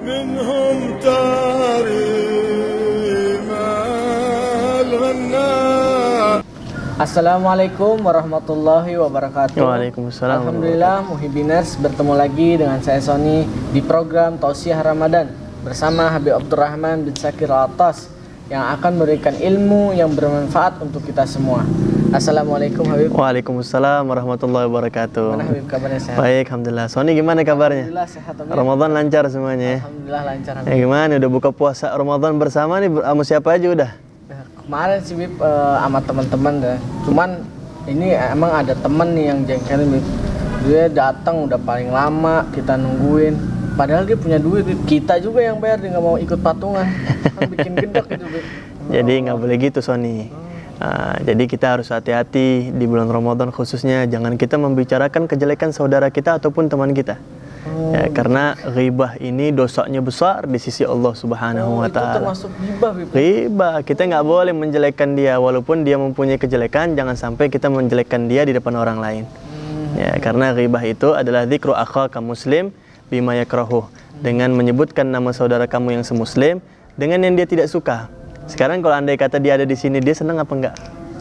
منهم تاريما الغنى. Assalamualaikum warahmatullahi wabarakatuh. Waalaikumsalam. Alhamdulillah, Muhibiners bertemu lagi dengan saya Sony di program Tausiah Ramadan bersama Habib Abdurrahman bin Sakir Al-Atas yang akan memberikan ilmu yang bermanfaat untuk kita semua. Assalamualaikum Habib. Waalaikumsalam warahmatullahi wabarakatuh. Mana Habib, kabarnya sehat? Baik, alhamdulillah. Sony gimana kabarnya? Alhamdulillah sehat. Ramadan lancar semuanya ya? Alhamdulillah lancar. Ya gimana, udah buka puasa Ramadan bersama nih sama siapa aja udah? Kemarin sih Bib sama teman-teman deh. Cuman ini emang ada temen nih yang jengkelin Bib. Dia datang udah paling lama kita nungguin. Padahal dia punya duit Bib. Kita juga yang bayar, dia nggak mau ikut patungan. Kan bikin gendek gitu Bib. Jadi nggak boleh gitu Sony. Jadi kita harus hati-hati di bulan Ramadan khususnya. Jangan kita membicarakan kejelekan saudara kita ataupun teman kita. Ya, karena ghibah ini dosanya besar di sisi Allah Subhanahu wa Ta'ala. Itu termasuk ghibah, Bib. Ghibah, kita nggak boleh menjelekkan dia walaupun dia mempunyai kejelekan. Jangan sampai kita menjelekkan dia di depan orang lain. Ya, karena ghibah itu adalah dzikru akhaka muslim bima yakrahu, dengan menyebutkan nama saudara kamu yang semuslim dengan yang dia tidak suka. Sekarang kalau andai kata dia ada di sini, dia senang apa enggak?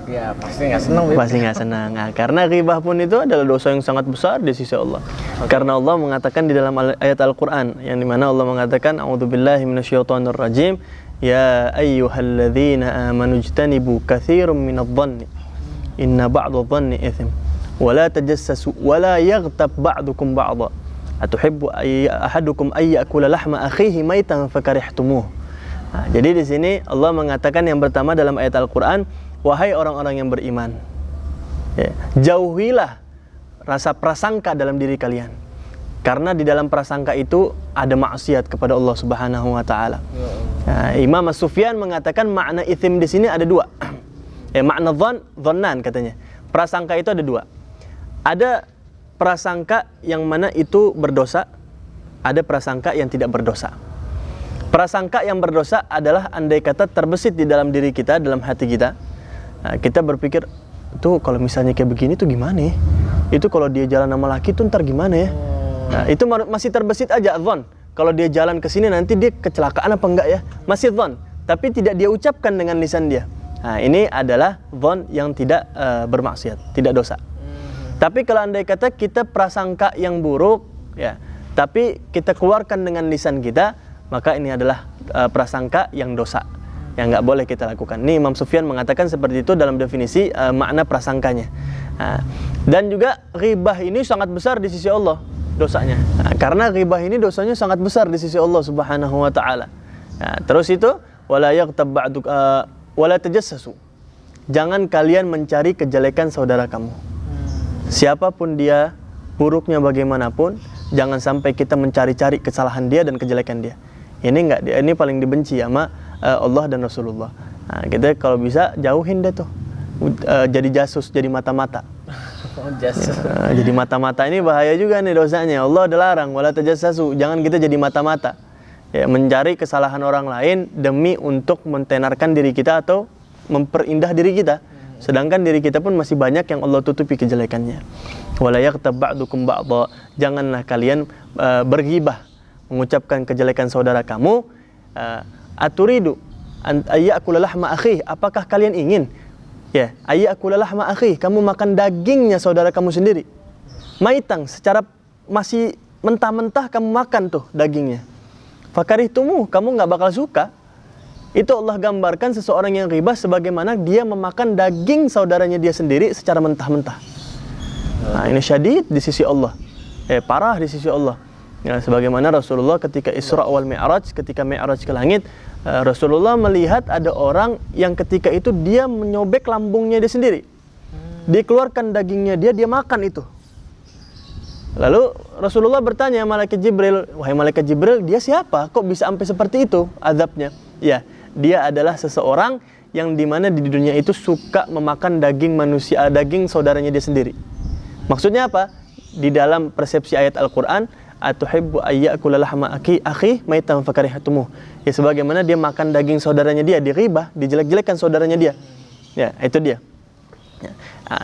Ya pasti nggak senang, Bib. Pasti nggak senang. Nah, karena ghibah pun itu adalah dosa yang sangat besar di sisi Allah. Karena Allah mengatakan di dalam ayat Al-Quran yang dimana Allah mengatakan, A'udzubillahi minasyaitonirrajim, Ya ayyuhalladzina amanu ijtanibu katsiran minadh-dhanni inna ba'dadh-dhanni itsm wa la tajassasu wa la yaghtab ba'dukum ba'dha atuhibbu ahadukum ay ya'kula lahma akhihi maitan fakarihtumuh. Nah, jadi di sini Allah mengatakan yang pertama dalam ayat Al-Quran, wahai orang-orang yang beriman, ya, jauhilah rasa prasangka dalam diri kalian, karena di dalam prasangka itu ada maksiat kepada Allah Subhanahu wa Ta'ala. Nah, Imam As-Sufyan mengatakan makna ithim di sini ada dua. Makna dhannan katanya. Prasangka itu ada dua. Ada prasangka yang mana itu berdosa, ada prasangka yang tidak berdosa. Prasangka yang berdosa adalah andai kata terbesit di dalam diri kita, dalam hati kita. Nah, kita berpikir, tuh kalau misalnya kayak begini tuh gimana ya? Itu kalau dia jalan sama laki tuh ntar gimana ya? Nah, itu masih terbesit aja, dhon. Kalau dia jalan ke sini nanti dia kecelakaan apa enggak ya? Masih dhon, tapi tidak dia ucapkan dengan lisan dia. Nah, ini adalah dhon yang tidak bermaksiat, tidak dosa. Tapi kalau andai kata kita prasangka yang buruk, ya, tapi kita keluarkan dengan lisan kita, maka ini adalah prasangka yang dosa, yang nggak boleh kita lakukan. Ini Imam Sufyan mengatakan seperti itu dalam definisi makna prasangkanya. Dan juga ghibah ini sangat besar di sisi Allah dosanya. Karena ghibah ini dosanya sangat besar di sisi Allah Subhanahu wa Ta'ala. Terus itu wala yaghtab ba'duk wala tajassasu. Jangan kalian mencari kejelekan saudara kamu. Siapapun dia, buruknya bagaimanapun, jangan sampai kita mencari-cari kesalahan dia dan kejelekan dia. Ini paling dibenci sama Allah dan Rasulullah. Nah, kita kalau bisa jauhin deh tuh. Jadi jasus, jadi mata-mata. Jasus. Ya, jadi mata-mata ini bahaya juga nih dosanya. Allah ada larang, wala tajassasu. Jangan kita jadi mata-mata. Ya, mencari kesalahan orang lain demi untuk mentenarkan diri kita atau memperindah diri kita. Sedangkan diri kita pun masih banyak yang Allah tutupi kejelekannya. Wala yaghtab ba'dukum ba'dha. Janganlah kalian berghibah, mengucapkan kejelekan saudara kamu. Aturidu ayyakula lahma akhi, apakah kalian ingin ya ayyakula lahma akhi, kamu makan dagingnya saudara kamu sendiri, maitang, secara masih mentah-mentah kamu makan tuh dagingnya, fakarihtumu, kamu nggak bakal suka. Itu Allah gambarkan seseorang yang ghibah sebagaimana dia memakan daging saudaranya dia sendiri secara mentah-mentah. Nah, ini syadid di sisi Allah, parah di sisi Allah. Ya, sebagaimana Rasulullah ketika Isra wal Mi'raj, ketika Mi'raj ke langit, Rasulullah melihat ada orang yang ketika itu dia menyobek lambungnya dia sendiri. Dikeluarkan dagingnya dia makan itu. Lalu Rasulullah bertanya malaikat Jibril, wahai malaikat Jibril, dia siapa? Kok bisa sampai seperti itu azabnya? Ya, dia adalah seseorang yang dimana di dunia itu suka memakan daging manusia, daging saudaranya dia sendiri. Maksudnya apa? Di dalam persepsi ayat Al-Quran, atuhibbu ayyakula lahma akhi maitan fakarihtumuh. Ya, sebagaimana dia makan daging saudaranya dia, diribah, dijelek-jelekan saudaranya dia. Ya, itu dia. Ya.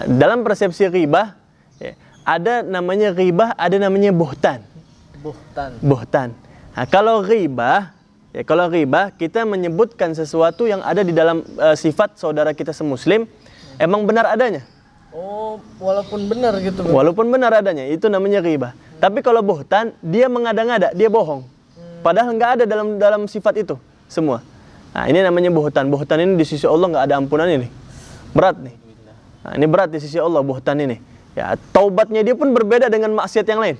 Dalam persepsi ghibah, ya, ada namanya ghibah, ada namanya buhtan. Buhtan. Buhtan. Nah, kalau ghibah kita menyebutkan sesuatu yang ada di dalam sifat saudara kita semuslim emang benar adanya. Oh, walaupun benar gitu. Beb. Walaupun benar adanya, itu namanya ghibah. Tapi kalau buhtan, dia mengada-ngada, dia bohong. Padahal nggak ada dalam sifat itu semua. Nah, ini namanya buhtan. Buhtan ini di sisi Allah nggak ada ampunan ini. Berat nih. Nah, ini berat di sisi Allah buhtan ini. Ya, taubatnya dia pun berbeda dengan maksiat yang lain.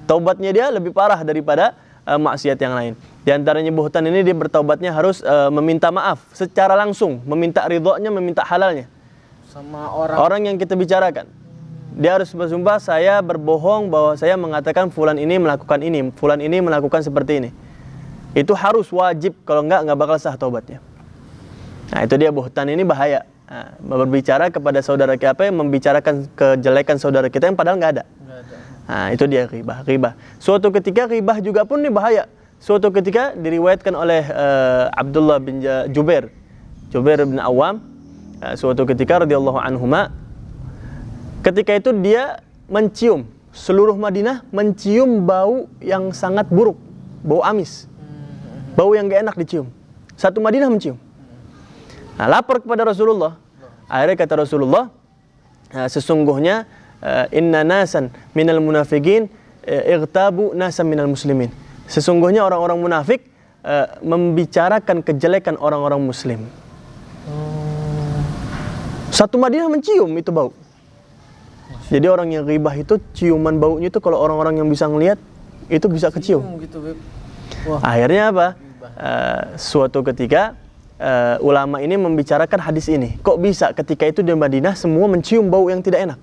Taubatnya dia lebih parah daripada maksiat yang lain. Di antaranya buhtan ini dia bertaubatnya harus meminta maaf secara langsung, meminta ridhonya, meminta halalnya. Sama Orang yang kita bicarakan. Dia harus bersumpah, saya berbohong bahwa saya mengatakan fulan ini melakukan ini, fulan ini melakukan seperti ini. Itu harus wajib, kalau enggak bakal sah taubatnya. Nah, itu dia buhtan ini bahaya. Nah, berbicara kepada saudara kita apa, membicarakan kejelekan saudara kita yang padahal nggak ada. Nah, itu dia ghibah. Suatu ketika ghibah juga pun ini bahaya. Suatu ketika diriwayatkan oleh Abdullah bin Jubair bin Awam, suatu ketika radhiyallahu anhuma, ketika itu dia mencium, seluruh Madinah mencium bau yang sangat buruk, bau amis, bau yang gak enak dicium. Satu Madinah mencium. Nah, lapor kepada Rasulullah. Akhirnya kata Rasulullah, sesungguhnya inna nasan minal munafiqin igtabu nasan minal muslimin. Sesungguhnya orang-orang munafik membicarakan kejelekan orang-orang muslim. Satu Madinah mencium itu bau. Jadi orang yang ghibah itu ciuman baunya itu kalau orang-orang yang bisa ngelihat itu bisa kecium. Gitu, akhirnya apa? Suatu ketika ulama ini membicarakan hadis ini. Kok bisa ketika itu di Madinah semua mencium bau yang tidak enak?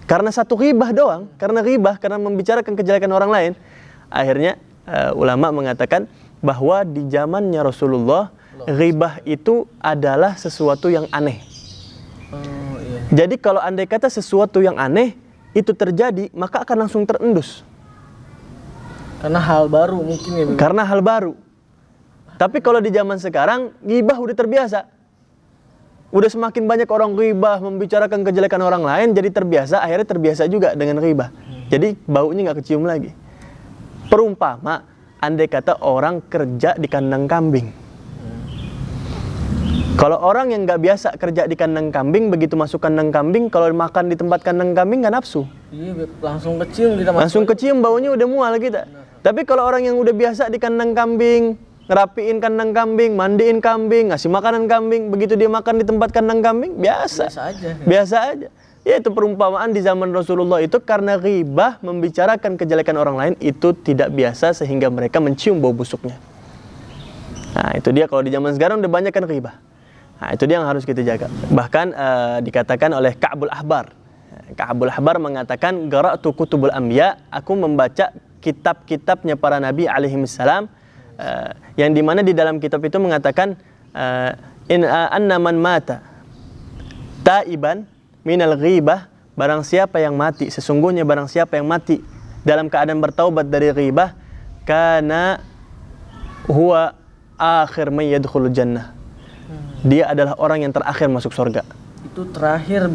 Karena satu ghibah doang, karena membicarakan kejelekan orang lain. Akhirnya ulama mengatakan bahwa di zamannya Rasulullah ghibah itu adalah sesuatu yang aneh. Jadi kalau andai kata sesuatu yang aneh itu terjadi, maka akan langsung terendus. Karena hal baru mungkin ya. Karena hal baru. Tapi kalau di zaman sekarang, ghibah udah terbiasa. Udah semakin banyak orang ghibah membicarakan kejelekan orang lain, jadi terbiasa, akhirnya terbiasa juga dengan ghibah. Jadi baunya nggak kecium lagi. Perumpama, andai kata orang kerja di kandang kambing. Kalau orang yang nggak biasa kerja di kandang kambing, begitu masuk kandang kambing, kalau makan di tempat kandang kambing nggak nafsu. Iya, langsung kecium kita. Langsung kecium baunya udah mual kita. Tapi kalau orang yang udah biasa di kandang kambing, ngerapiin kandang kambing, mandiin kambing, ngasih makanan kambing, begitu dia makan di tempat kandang kambing, biasa aja. Ya, itu perumpamaan di zaman Rasulullah itu karena ghibah membicarakan kejelekan orang lain itu tidak biasa sehingga mereka mencium bau busuknya. Nah, itu dia kalau di zaman sekarang udah banyak kan ghibah. Nah, itu dia yang harus kita jaga. Bahkan dikatakan oleh Ka'bul Ahbar. Ka'bul Ahbar mengatakan, "Qara'tu kutubul anbiya", aku membaca kitab-kitabnya para nabi alaihimissalam, yang dimana di dalam kitab itu mengatakan anna man mata taiban minal ghibah, barang siapa yang mati, sesungguhnya barang siapa yang mati dalam keadaan bertaubat dari ghibah, kana huwa akhir man yadkhulul jannah. Dia adalah orang yang terakhir masuk surga. Itu terakhir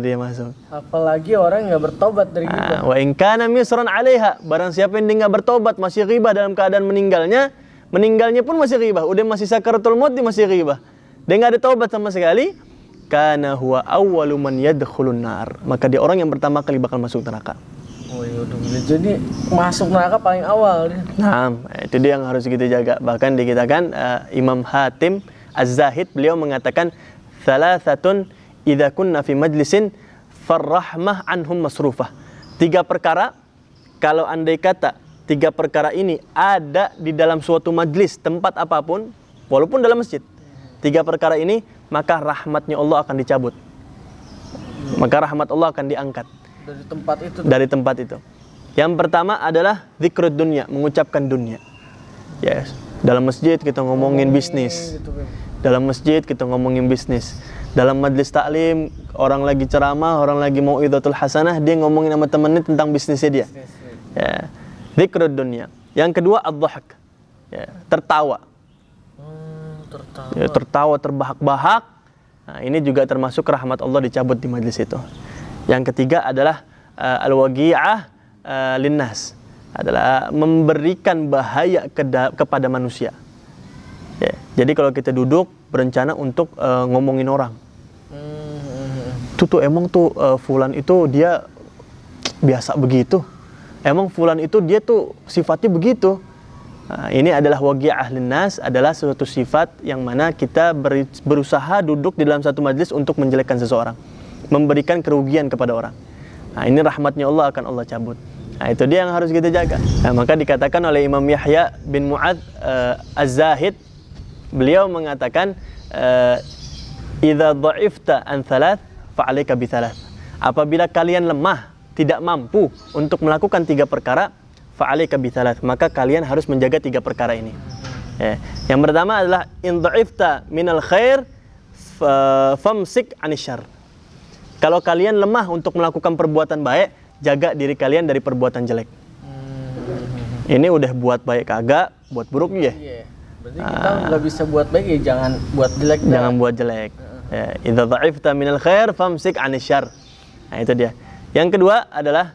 dia masuk. Apalagi orang yang nggak bertobat dari ghibah. Wa in kana misran 'alaiha, barang siapa yang dia nggak bertobat masih ghibah dalam keadaan meninggalnya pun masih ghibah, udah masih sakaratul maut dia masih ghibah. Dia nggak ada taubat sama sekali, kana huwa awwalu man yadkhulun nar, maka dia orang yang pertama kali bakal masuk neraka. Oh iya, jadi masuk neraka paling awal dia. Nah, itu dia yang harus kita jaga. Bahkan dikatakan Imam Hatim Az-Zahid, beliau mengatakan thalathatun idza kunna fi majlisin farrahmah anhum masrufah. 3 perkara, kalau andai kata 3 perkara ini ada di dalam suatu majlis, tempat apapun, walaupun dalam masjid, 3 perkara ini, maka rahmatnya Allah akan dicabut. Maka rahmat Allah akan diangkat dari tempat itu. Yang pertama adalah zikrud dunya, mengucapkan dunia. Yes. Dalam masjid kita ngomongin bisnis. Dalam masjid kita ngomongin bisnis. Dalam majlis taklim, orang lagi ceramah, orang lagi mau'izatul hasanah, dia ngomongin sama temennya tentang bisnisnya dia. Ya. Dzikrud dunya. Yang kedua ad-dhahak. Ya, tertawa. Ya, tertawa terbahak-bahak. Nah, ini juga termasuk rahmat Allah dicabut di majlis itu. Yang ketiga adalah al-waqi'ah linnas. adalah memberikan bahaya kepada manusia. Ya, jadi kalau kita duduk berencana untuk ngomongin orang, tuh emang tuh fulan itu dia biasa begitu, emang fulan itu dia tuh sifatnya begitu. Nah, ini adalah waqi'ah linnas, adalah suatu sifat yang mana kita berusaha duduk di dalam satu majlis untuk menjelekkan seseorang, memberikan kerugian kepada orang. Nah, ini rahmatnya Allah akan Allah cabut. Nah, itu dia yang harus kita jaga. Nah, maka dikatakan oleh Imam Yahya bin Mu'adz Az-Zahid, beliau mengatakan, idza dha'ifta an thalath fa'alaika bi thalath. Apabila kalian lemah, tidak mampu untuk melakukan 3 perkara, fa'alaika bi thalath, maka kalian harus menjaga 3 perkara ini. Yang pertama adalah in dha'ifta minal khair famsik anisyar. Kalau kalian lemah untuk melakukan perbuatan baik, jaga diri kalian dari perbuatan jelek. Ini udah buat baik kagak, buat buruk ya. Iya. Berarti kita nggak bisa buat baik ya, jangan buat jelek. Jangan buat jelek. Idza dha'ifta minal khair famsik anisyar. Nah, itu dia. Yang kedua adalah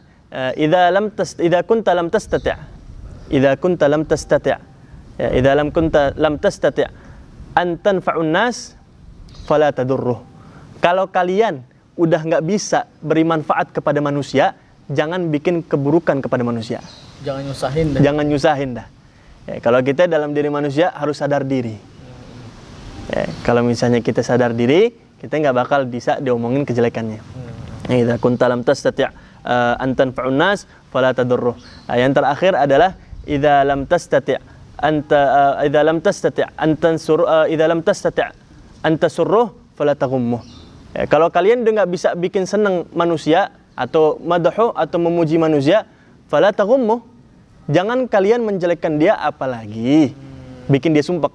idza kunta lam tastati'. Idza kunta lam tastati'. Ya, idza lam tastati' an tanfa'un nas fala tadurruh. Kalau kalian udah nggak bisa beri manfaat kepada manusia, jangan bikin keburukan kepada manusia. Jangan nyusahin dah. Jangan nyusahin dah. Ya, kalau kita dalam diri manusia harus sadar diri. Ya, kalau misalnya kita sadar diri, kita nggak bakal bisa diomongin kejelekannya. Idza kunta lam tastati' an tanfa'un nas fala tadurruh. Yang terakhir adalah idza lam tastati' idza lam tastati' an tansur idza lam tastati' an tasurruh fala taghummuh. Ya, kalau kalian udah nggak bisa bikin senang manusia atau madhu atau memuji manusia, fala taghummuh, jangan kalian menjelekkan dia, apalagi bikin dia sumpek.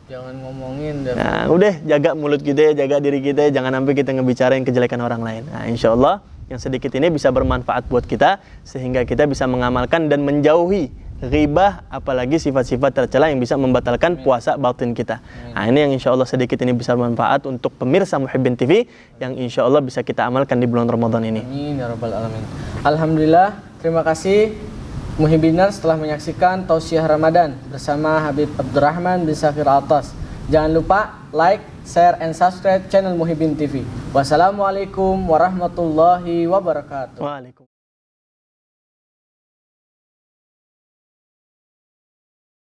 Jangan ngomongin. Nah, udah jaga mulut kita, jaga diri kita, jangan sampai kita ngebicarain kejelekan orang lain. Nah, insya Allah yang sedikit ini bisa bermanfaat buat kita, sehingga kita bisa mengamalkan dan menjauhi ghibah, apalagi sifat-sifat tercela yang bisa membatalkan puasa batin kita. Nah, ini yang insya Allah sedikit ini bisa bermanfaat untuk pemirsa Muhibbin TV yang insya Allah bisa kita amalkan di bulan Ramadan ini. Amin ya rabbal alamin. Alhamdulillah, terima kasih Muhibbiners telah menyaksikan Tausiah Ramadan bersama Habib Abdurrahman bin Safir Atas. Jangan lupa like, share, and subscribe channel Muhibbin TV. Wassalamualaikum warahmatullahi wabarakatuh. Waalaikumsalam.